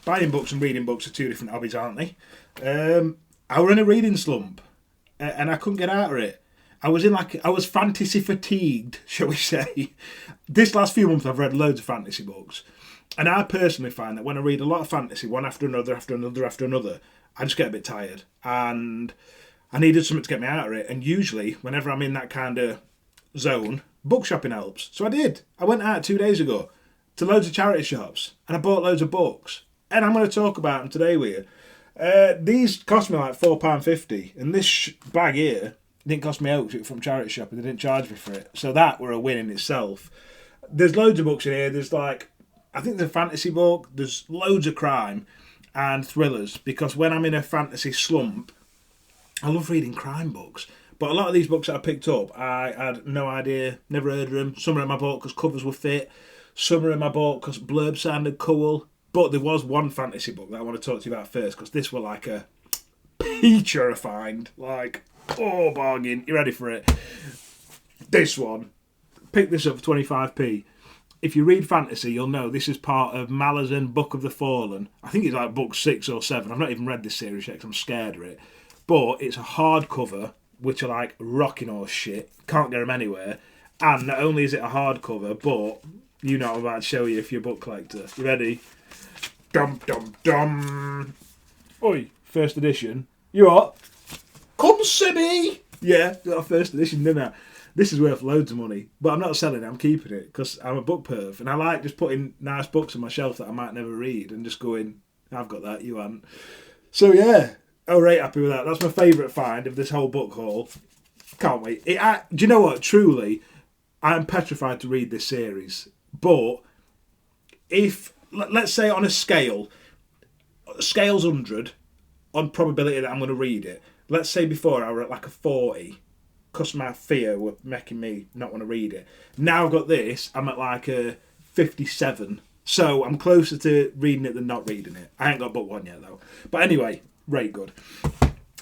buying books and reading books are two different hobbies, aren't they? I were in a reading slump, and I couldn't get out of it. I was fantasy fatigued, shall we say. This last few months I've read loads of fantasy books. And I personally find that when I read a lot of fantasy, one after another, I just get a bit tired. And I needed something to get me out of it. And usually, whenever I'm in that kind of zone, book shopping helps. So I did. I went out 2 days ago to loads of charity shops and I bought loads of books. And I'm going to talk about them today with you. These cost me like £4.50. And this bag here didn't cost me out from charity shop and they didn't charge me for it. So that were a win in itself. There's loads of books in here. There's like, I think there's a fantasy book. There's loads of crime and thrillers. Because when I'm in a fantasy slump, I love reading crime books. But a lot of these books that I picked up, I had no idea, never heard of them. Some of them I bought because covers were fit. Some of them I bought because blurbs sounded cool. But there was one fantasy book that I want to talk to you about first, because this was like a peacher of find. Like, oh, bargain. You ready for it? This one. Pick this up for 25p. If you read fantasy, you'll know this is part of Malazan Book of the Fallen. I think it's like book 6 or 7. I've not even read this series yet because I'm scared of it. But it's a hardcover, which are like rocking horse shit. Can't get them anywhere. And not only is it a hardcover, but you know what I'm about to show you if you're a book collector. You ready? Dum dum dum. Oi, first edition. You what? Come see me. Yeah, got a first edition, didn't I? This is worth loads of money, but I'm not selling it. I'm keeping it because I'm a book perv, and I like just putting nice books on my shelf that I might never read, and just going, "I've got that, you haven't." So yeah, I'm right happy with that. That's my favourite find of this whole book haul. Can't wait. Do you know what? Truly, I'm petrified to read this series. But if, let's say on a scale's 100 on probability that I'm going to read it. Let's say before I were at like a 40. Because my fear were making me not want to read it. Now I've got this, I'm at like a 57. So I'm closer to reading it than not reading it. I ain't got book one yet though. But anyway, right good.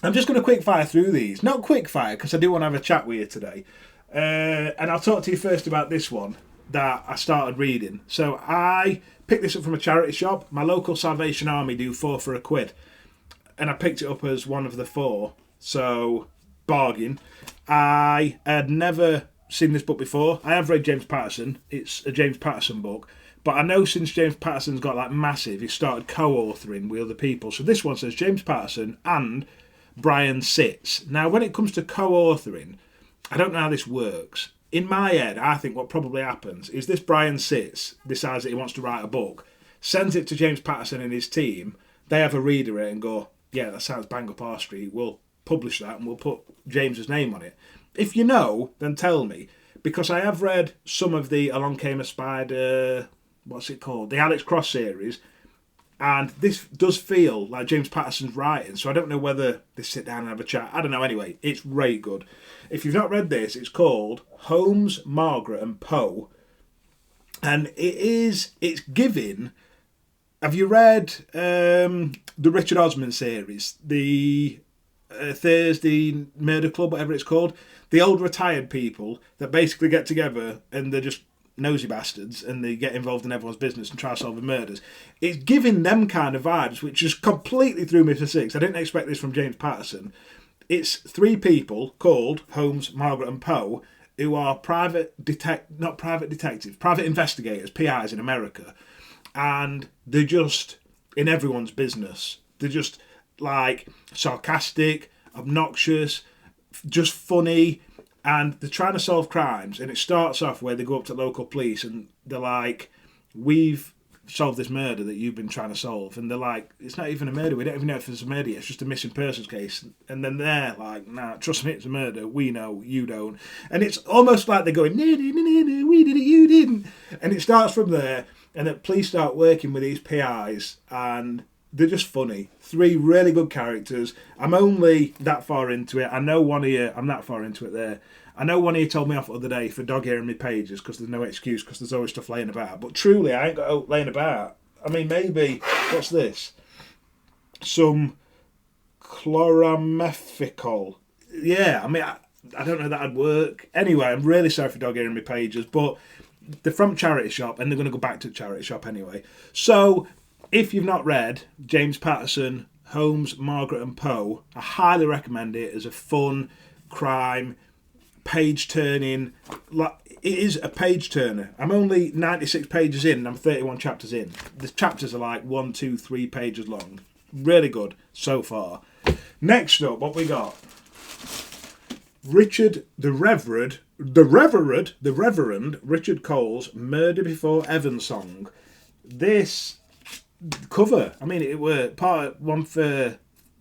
I'm just going to quick fire through these. Not quick fire, because I do want to have a chat with you today. And I'll talk to you first about this one that I started reading. So I picked this up from a charity shop. My local Salvation Army do 4 for £1. And I picked it up as one of the 4. So, bargain. I had never seen this book before. I have read James Patterson. It's a James Patterson book. But I know since James Patterson's got like massive, he started co-authoring with other people. So this one says James Patterson and Brian Sitz. Now, when it comes to co-authoring, I don't know how this works. In my head, I think what probably happens is this Brian Sitz decides that he wants to write a book, sends it to James Patterson and his team. They have a reader it and go, yeah, that sounds bang up our street. We'll publish that and we'll put James's name on it. If you know, then tell me, because I have read some of the Along Came a Spider, what's it called, the Alex Cross series, and this does feel like James Patterson's writing, so I don't know whether they sit down and have a chat. I don't know. Anyway, it's really good. If you've not read this, it's called Holmes, Margaret and Poe, and it's giving. Have you read the Richard Osman series, the Thursday Murder Club, whatever it's called? The old retired people that basically get together and they're just nosy bastards and they get involved in everyone's business and try solving murders. It's giving them kind of vibes, which just completely threw me for 6. I didn't expect this from James Patterson. It's 3 people called Holmes, Margaret and Poe who are private investigators, PIs in America, and they're just in everyone's business. They're just like sarcastic, obnoxious, just funny, and they're trying to solve crimes. And it starts off where they go up to local police and they're like, we've solved this murder that you've been trying to solve. And they're like, it's not even a murder, we don't even know if it's a murder yet, it's just a missing persons case. And then they're like, nah, trust me, it's a murder, we know, you don't. And it's almost like they're going, no, we did it, you didn't. And it starts from there, and the police start working with these PIs, and they're just funny. 3 really good characters. I'm only that far into it. I know one of you, I'm that far into it there. I know one of you told me off the other day for dog earing my pages because there's no excuse because there's always stuff laying about. But truly, I ain't got out laying about. I mean, maybe, what's this? Some chloramethical. Yeah, I mean, I don't know if that'd work. Anyway, I'm really sorry for dog earing my pages, but they're from charity shop and they're going to go back to charity shop anyway. So if you've not read James Patterson, Holmes, Margaret and Poe, I highly recommend it as a fun crime, page-turning... It is a page-turner. I'm only 96 pages in and I'm 31 chapters in. The chapters are like 1, 2, 3 pages long. Really good so far. Next up, what we got? The Reverend Richard Cole's Murder Before Evensong. This cover, I mean, it were part one for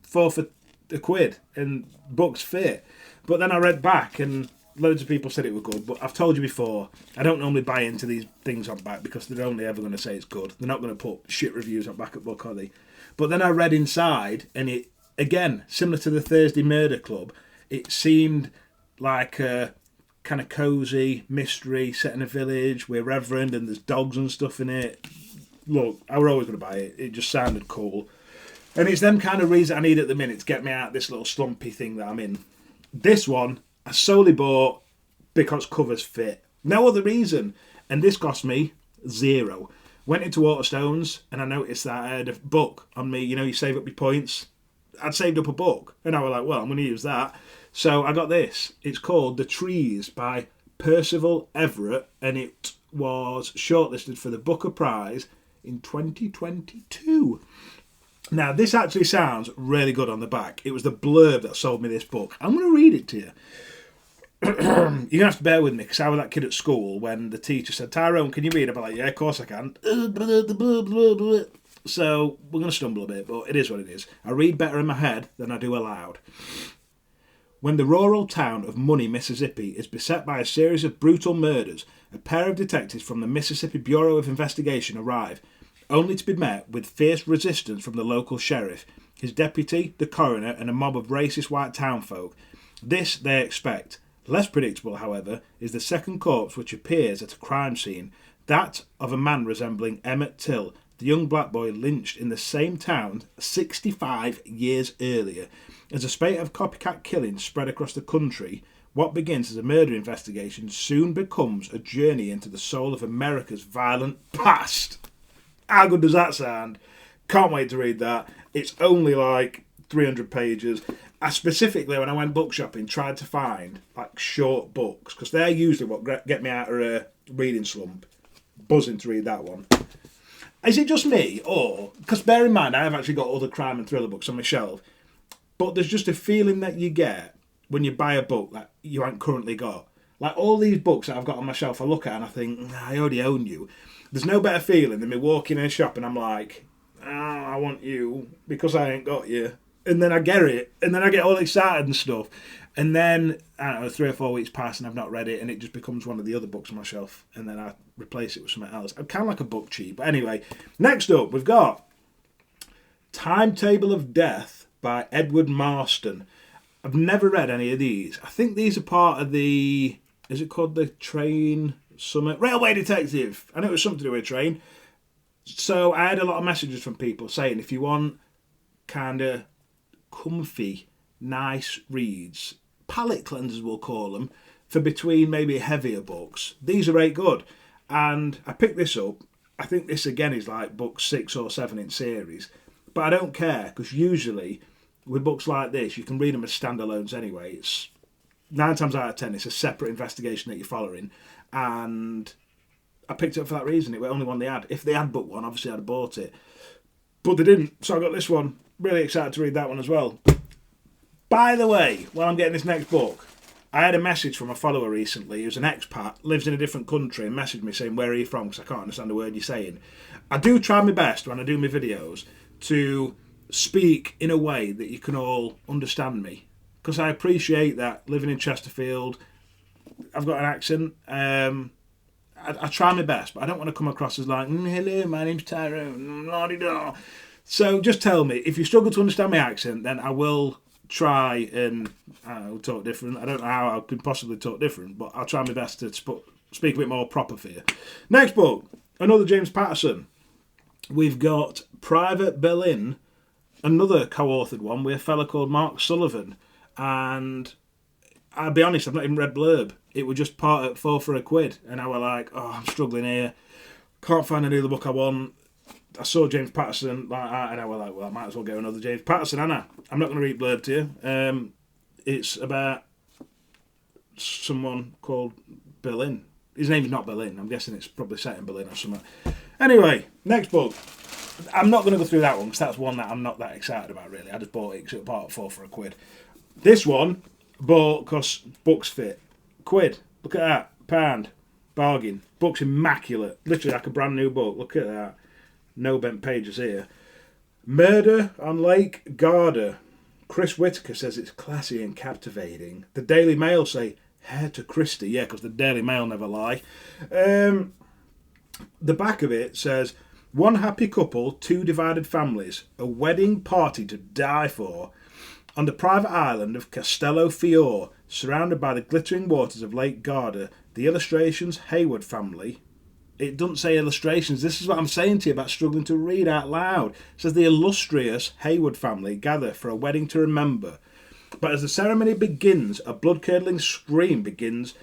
£4 and books fit. But then I read back and loads of people said it were good. But I've told you before, I don't normally buy into these things on back because they're only ever going to say it's good. They're not going to put shit reviews on back at book, are they? But then I read inside and it, again, similar to the Thursday Murder Club, it seemed like a kind of cosy mystery set in a village with Reverend and there's dogs and stuff in it. Look, I were always going to buy it. It just sounded cool. And it's them kind of reads I need at the minute to get me out of this little slumpy thing that I'm in. This one, I solely bought because covers fit. No other reason. And this cost me £0. Went into Waterstones and I noticed that I had a book on me. You know, you save up your points. I'd saved up a book. And I was like, well, I'm going to use that. So I got this. It's called The Trees by Percival Everett. And it was shortlisted for the Booker Prize in 2022. Now, this actually sounds really good on the back. It was the blurb that sold me this book. I'm going to read it to you. You're going to have to bear with me because I was that kid at school when the teacher said, Tyrone, can you read? I'd be like, yeah, of course I can. So we're going to stumble a bit, but it is what it is. I read better in my head than I do aloud. When the rural town of Money, Mississippi is beset by a series of brutal murders, a pair of detectives from the Mississippi Bureau of Investigation arrive, only to be met with fierce resistance from the local sheriff, his deputy, the coroner, and a mob of racist white townfolk. This they expect. Less predictable, however, is the second corpse which appears at a crime scene, that of a man resembling Emmett Till, the young black boy lynched in the same town 65 years earlier. As a spate of copycat killings spread across the country, what begins as a murder investigation soon becomes a journey into the soul of America's violent past. How good does that sound? Can't wait to read that. It's only like 300 pages. I specifically, when I went book shopping, tried to find like short books because they're usually what get me out of a reading slump. Buzzing to read that one. Is it just me, or because bear in mind I have actually got other crime and thriller books on my shelf, but there's just a feeling that you get when you buy a book that you haven't currently got. Like all these books that I've got on my shelf, I look at and I think, I already own you. There's no better feeling than me walking in a shop and I'm like, oh, I want you because I ain't got you. And then I get it, and then I get all excited and stuff. And then, I don't know, 3 or 4 weeks pass and I've not read it, and it just becomes one of the other books on my shelf, and then I replace it with something else. I'm kind of like a book cheat. But anyway, next up, we've got Timetable of Death by Edward Marston. I've never read any of these. I think these are part of the, is it called the Train Summit? Railway Detective. I know it was something to do with a train. So I had a lot of messages from people saying if you want kind of comfy, nice reads, palate cleansers we'll call them, for between maybe heavier books, these are right good. And I picked this up. I think this again is like book 6 or 7 in series, but I don't care because usually with books like this you can read them as standalones anyway. It's 9 times out of 10 it's a separate investigation that you're following, and I picked it up for that reason. It was the only one they had. If they had book 1, obviously I'd have bought it, but they didn't, so I got this one. Really excited to read that one as well. By the way, while I'm getting this next book, I had a message from a follower recently who's an expat, lives in a different country, and messaged me saying, where are you from? Because I can't understand a word you're saying. I do try my best when I do my videos to speak in a way that you can all understand me. Because I appreciate that living in Chesterfield, I've got an accent. I try my best, but I don't want to come across as like, hello, my name's Tyrone, la-di-da. So just tell me, if you struggle to understand my accent, then I will try and talk different. I don't know how I could possibly talk different, but I'll try my best to speak a bit more proper for you. Next book, another James Patterson. We've got Private Berlin, another co-authored one with a fella called Mark Sullivan. And I'll be honest, I've not even read blurb. It was just part at £4 for £1. And I was like, oh, I'm struggling here. Can't find any other book I want. I saw James Patterson like that, and I was like, well, I might as well get another James Patterson, Anna. I'm not going to read blurb to you. It's about someone called Berlin. His name's not Berlin. I'm guessing it's probably set in Berlin or something. Anyway, next book. I'm not going to go through that one because that's one that I'm not that excited about, really. I just bought it because it was part 4 for £1. This one, bought because books fit. £1. Look at that. £1. Bargain. Book's immaculate. Literally like a brand new book. Look at that. No bent pages here. Murder on Lake Garda. Chris Whitaker says it's classy and captivating. The Daily Mail say, hair to Christie. Yeah, because the Daily Mail never lie. The back of it says, one happy couple, 2 divided families, a wedding party to die for. On the private island of Castello Fiore, surrounded by the glittering waters of Lake Garda, the illustrations Hayward family. It doesn't say illustrations. This is what I'm saying to you about struggling to read out loud. It says the illustrious Hayward family gather for a wedding to remember. But as the ceremony begins, a blood-curdling scream begins.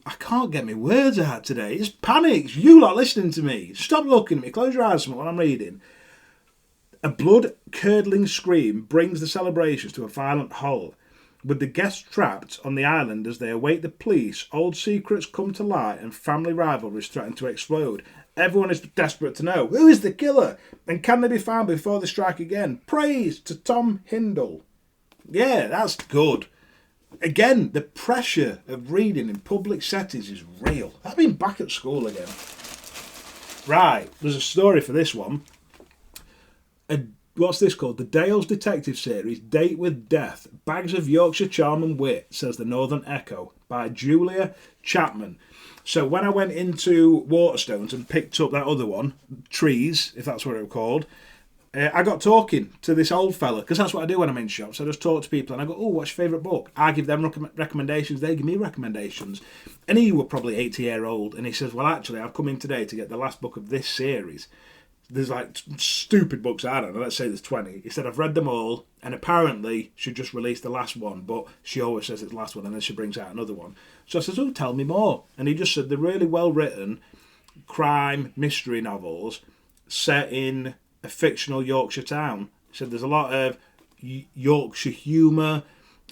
I can't get my words out today. It's panic. It's you lot listening to me. Stop looking at me. Close your eyes while I'm reading. A blood-curdling scream brings the celebrations to a violent halt. With the guests trapped on the island as they await the police, old secrets come to light and family rivalries threaten to explode. Everyone is desperate to know, who is the killer? And can they be found before they strike again? Praise to Tom Hindle. Yeah, that's good. Again, the pressure of reading in public settings is real. I've been back at school again. Right, there's a story for this one. What's this called? The Dales Detective Series, Date with Death, Bags of Yorkshire Charm and Wit, says the Northern Echo, by Julia Chapman. So when I went into Waterstones and picked up that other one, Trees, if that's what it was called, I got talking to this old fella, because that's what I do when I'm in shops. I just talk to people and I go, oh, what's your favourite book? I give them recommendations, they give me recommendations. And he was probably 80-year-old, and he says, well, actually, I've come in today to get the last book of this series. There's like stupid books, I don't know, let's say there's 20. He said, I've read them all, and apparently she just released the last one, but she always says it's the last one, and then she brings out another one. So I said, oh, tell me more. And he just said they're really well-written crime mystery novels set in a fictional Yorkshire town. He said there's a lot of Yorkshire humour,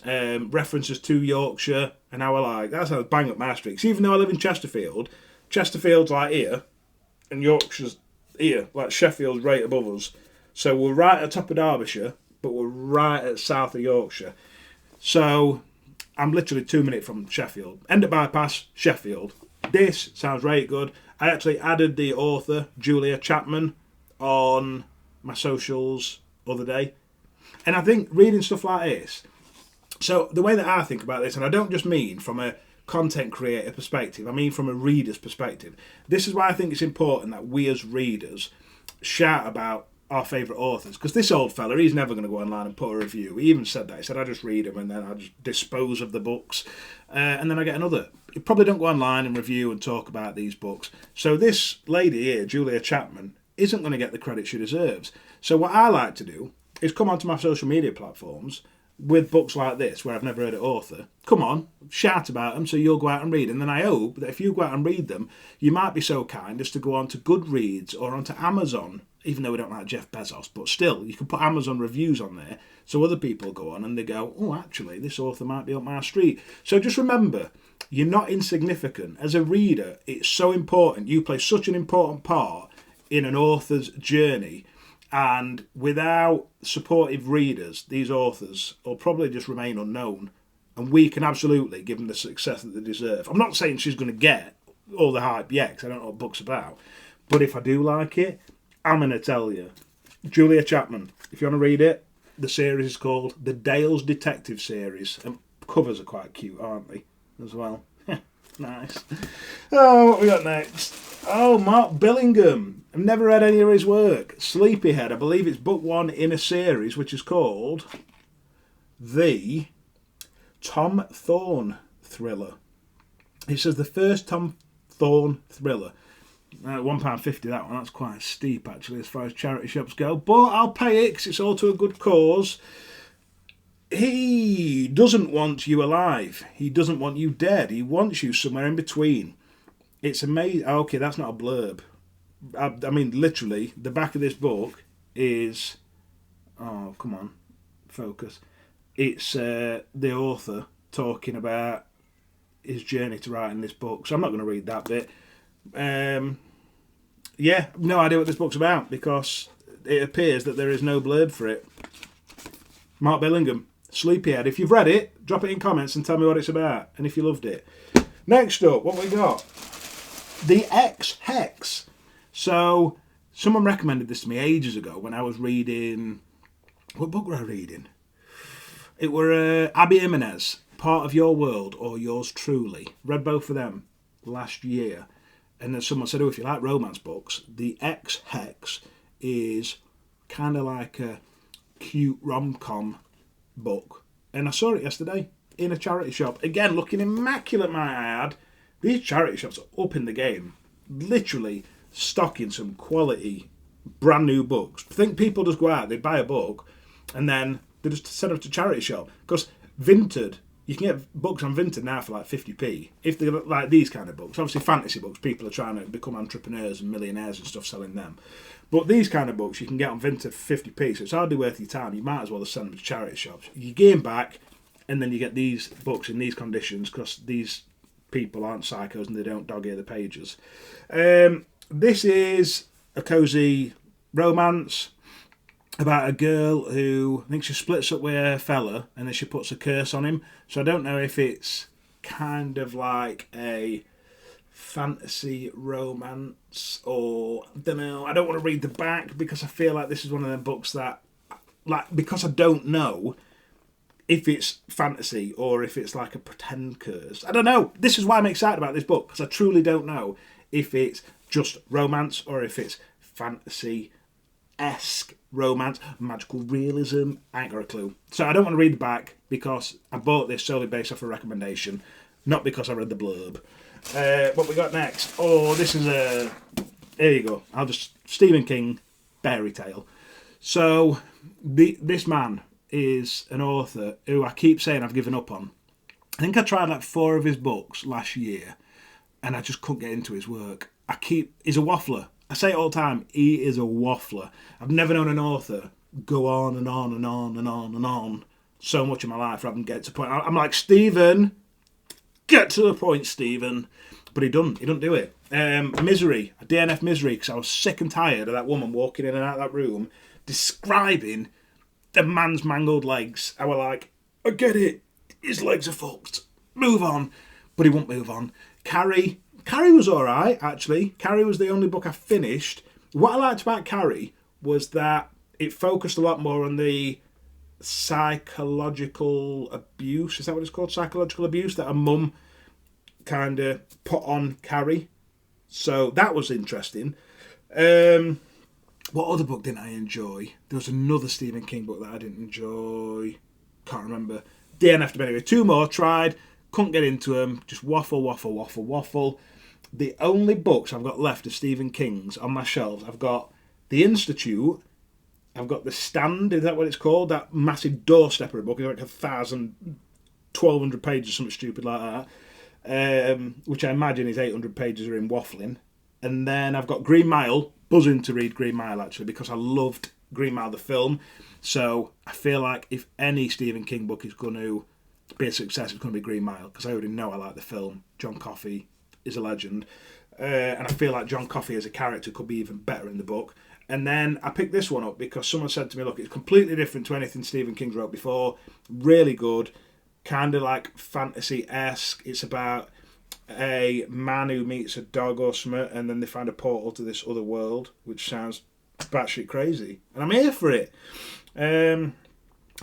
references to Yorkshire, and I was like, that sounds bang up my street. Even though I live in Chesterfield, Chesterfield's like here, and Yorkshire's here, like Sheffield's right above us. So we're right at the top of Derbyshire, but we're right at south of Yorkshire. So I'm literally 2 minutes from Sheffield. End of bypass, Sheffield. This sounds right good. I actually added the author, Julia Chapman, on my socials the other day. And I think reading stuff like this, so the way that I think about this, and I don't just mean from a content creator perspective, I mean from a reader's perspective. This is why I think it's important that we as readers shout about our favourite authors, because this old fella, he's never going to go online and put a review. He even said that. He said, I just read them and then I just dispose of the books, and then I get another. You probably don't go online and review and talk about these books. So this lady here, Julia Chapman, isn't going to get the credit she deserves. So what I like to do is come onto my social media platforms with books like this, where I've never heard an author. Come on, shout about them so you'll go out and read them. And then I hope that if you go out and read them, you might be so kind as to go on to Goodreads or onto Amazon, even though we don't like Jeff Bezos, but still, you can put Amazon reviews on there so other people go on and they go, oh, actually, this author might be up my street. So just remember, you're not insignificant. As a reader, it's so important. You play such an important part in an author's journey. And without supportive readers, these authors will probably just remain unknown. And we can absolutely give them the success that they deserve. I'm not saying she's going to get all the hype yet, because I don't know what book's about. But if I do like it, I'm going to tell you. Julia Chapman, if you want to read it, the series is called The Dales Detective Series. And covers are quite cute, aren't they? As well. Nice. Oh, what we got next? Oh, Mark Billingham. I've never read any of his work. Sleepyhead, I believe it's book 1 in a series, which is called The Tom Thorne Thriller. He says the first Tom Thorne thriller. £1.50 that one. That's quite steep, actually, as far as charity shops go. But I'll pay it because it's all to a good cause. He doesn't want you alive. He doesn't want you dead. He wants you somewhere in between. It's amazing. Okay, that's not a blurb. I mean, literally, the back of this book is... Oh, come on. Focus. It's the author talking about his journey to writing this book. So I'm not going to read that bit. Yeah, no idea what this book's about because it appears that there is no blurb for it. Mark Billingham, Sleepyhead. If you've read it, drop it in comments and tell me what it's about and if you loved it. Next up, what we got? The X Hex. So, someone recommended this to me ages ago when I was reading... What book were I reading? It were Abby Jimenez, Part of Your World or Yours Truly. Read both of them last year. And then someone said, oh, if you like romance books, The X Hex is kind of like a cute rom-com book. And I saw it yesterday in a charity shop. Again, looking immaculate, might I add. These charity shops are up in the game. Literally stocking some quality, brand new books. I think people just go out, they buy a book, and then they just send it to charity shop. Because Vinted, you can get books on Vinted now for like 50p. If they look like these kind of books, obviously fantasy books, people are trying to become entrepreneurs and millionaires and stuff selling them. But these kind of books you can get on Vinted for 50p, so it's hardly worth your time. You might as well just send them to charity shops. You gain back, and then you get these books in these conditions because these people aren't psychos and they don't dog ear the pages. This is a cosy romance about a girl who I think she splits up with a fella and then she puts a curse on him. So I don't know if it's kind of like a fantasy romance or I don't know. I don't want to read the back because I feel like this is one of them books that, like, because I don't know if it's fantasy or if it's like a pretend curse. I don't know. This is why I'm excited about this book because I truly don't know if it's just romance or if it's fantasy-esque romance, magical realism. I ain't got a clue. So I don't want to read the back because I bought this solely based off a recommendation, not because I read the blurb. What we got next? Oh, this is a... Here you go. Stephen King, fairy tale. So this man is an author who I keep saying I've given up on. I think I tried like 4 of his books last year and I just couldn't get into his work. He's a waffler. I say it all the time, he is a waffler. I've never known an author go on and on and on and on and on so much in my life rather than get to the point. I'm like, Stephen, get to the point, Stephen. But he doesn't do it. Misery, a DNF Misery, because I was sick and tired of that woman walking in and out of that room describing the man's mangled legs. I were like, I get it, his legs are fucked, move on. But he won't move on. Carrie was alright, actually. Carrie was the only book I finished. What I liked about Carrie was that it focused a lot more on the psychological abuse. Is that what it's called? Psychological abuse that a mum kind of put on Carrie. So that was interesting. What other book didn't I enjoy? There was another Stephen King book that I didn't enjoy. Can't remember. DNF'd anyway. 2 more, tried. Couldn't get into them. Just waffle. The only books I've got left of Stephen King's on my shelves, I've got The Institute, I've got The Stand, is that what it's called? That massive doorstepper book, it's like 1,200 pages, something stupid like that, which I imagine is 800 pages are in waffling. And then I've got Green Mile, buzzing to read Green Mile actually, because I loved Green Mile the film. So I feel like if any Stephen King book is going to be a success, it's going to be Green Mile, because I already know I like the film. John Coffey is a legend. And I feel like John Coffey as a character could be even better in the book. And then I picked this one up because someone said to me, look, it's completely different to anything Stephen King's wrote before. Really good. Kind of like fantasy-esque. It's about a man who meets a dog or something, and then they find a portal to this other world, which sounds batshit crazy. And I'm here for it. I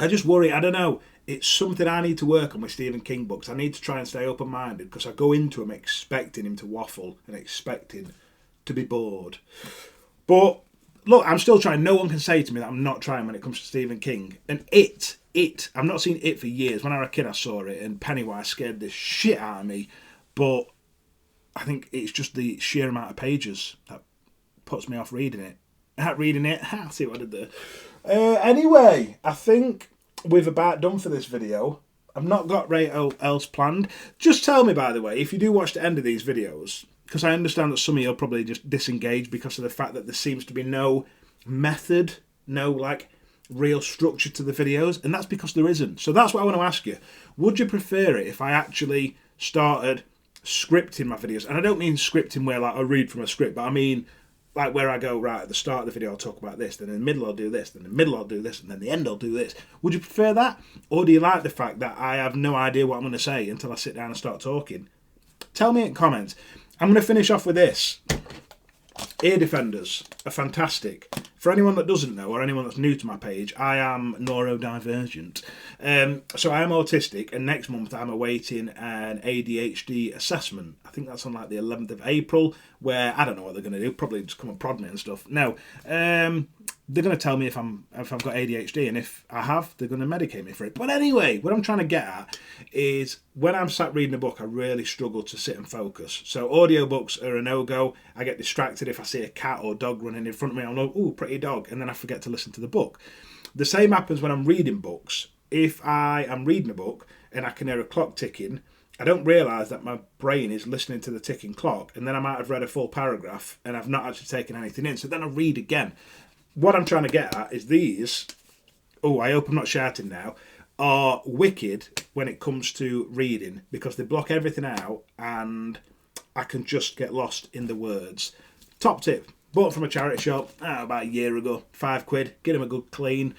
just worry, I don't know, it's something I need to work on with Stephen King books. I need to try and stay open-minded because I go into them expecting him to waffle and expecting to be bored. But look, I'm still trying. No one can say to me that I'm not trying when it comes to Stephen King. And It, I've not seen It for years. When I was a kid I saw it and Pennywise scared the shit out of me. But I think it's just the sheer amount of pages that puts me off reading it. I see what I did there. Anyway, I think we've about done for this video. I've not got right else planned. Just tell me, by the way, if you do watch the end of these videos, because I understand that some of you will probably just disengage because of the fact that there seems to be no method, no like real structure to the videos, and that's because there isn't. So that's what I want to ask you. Would you prefer it if I actually started scripting my videos? And I don't mean scripting where like I read from a script, but I mean like where I go, right, at the start of the video I'll talk about this, then in the middle I'll do this, then in the middle I'll do this, and then the end I'll do this. Would you prefer that? Or do you like the fact that I have no idea what I'm going to say until I sit down and start talking? Tell me in comments. I'm going to finish off with this. Ear defenders are fantastic. For anyone that doesn't know, or anyone that's new to my page, I am neurodivergent. So I am autistic, and next month I'm awaiting an ADHD assessment. I think that's on like the 11th of April, where I don't know what they're going to do. Probably just come and prod me and stuff. No, they're going to tell me if I've got ADHD, and if I have, they're going to medicate me for it. But anyway, what I'm trying to get at is when I'm sat reading a book, I really struggle to sit and focus. So audiobooks are a no-go. I get distracted if I see a cat or dog running in front of me. I'll know, ooh, pretty dog, and then I forget to listen to the book. The same happens when I'm reading books. If I am reading a book and I can hear a clock ticking, I don't realise that my brain is listening to the ticking clock, and then I might have read a full paragraph and I've not actually taken anything in. So then I read again. What I'm trying to get at is these, oh, I hope I'm not shouting now, are wicked when it comes to reading because they block everything out and I can just get lost in the words. Top tip, bought from a charity shop about a year ago, £5, get them a good clean.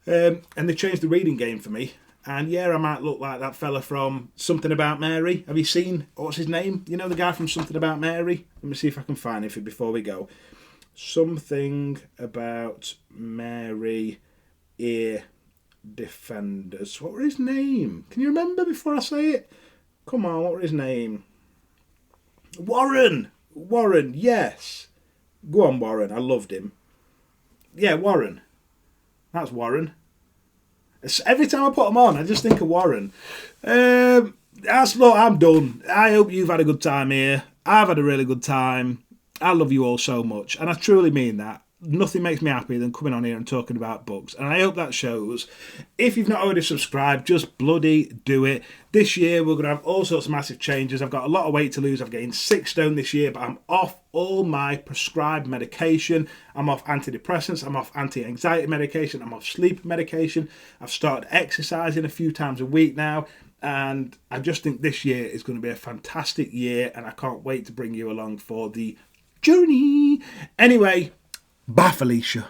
And they changed the reading game for me. And yeah, I might look like that fella from Something About Mary. Have you seen, what's his name? You know the guy from Something About Mary? Let me see if I can find him before we go. Something About Mary Ear Defenders. What was his name? Can you remember before I say it? Come on, what was his name? Warren, yes. Go on, Warren, I loved him. Yeah, Warren. That's Warren. Every time I put them on, I just think of Warren. Look, I'm done. I hope you've had a good time here. I've had a really good time. I love you all so much, and I truly mean that. Nothing makes me happier than coming on here and talking about books, and I hope that shows. If you've not already subscribed, just bloody do it. This year we're going to have all sorts of massive changes. I've got a lot of weight to lose. I've gained 6 stone this year, but I'm off all my prescribed medication. I'm off antidepressants. I'm off anti-anxiety medication. I'm off sleep medication. I've started exercising a few times a week now, and I just think this year is going to be a fantastic year, and I can't wait to bring you along for the journey. Anyway, bye, Felicia.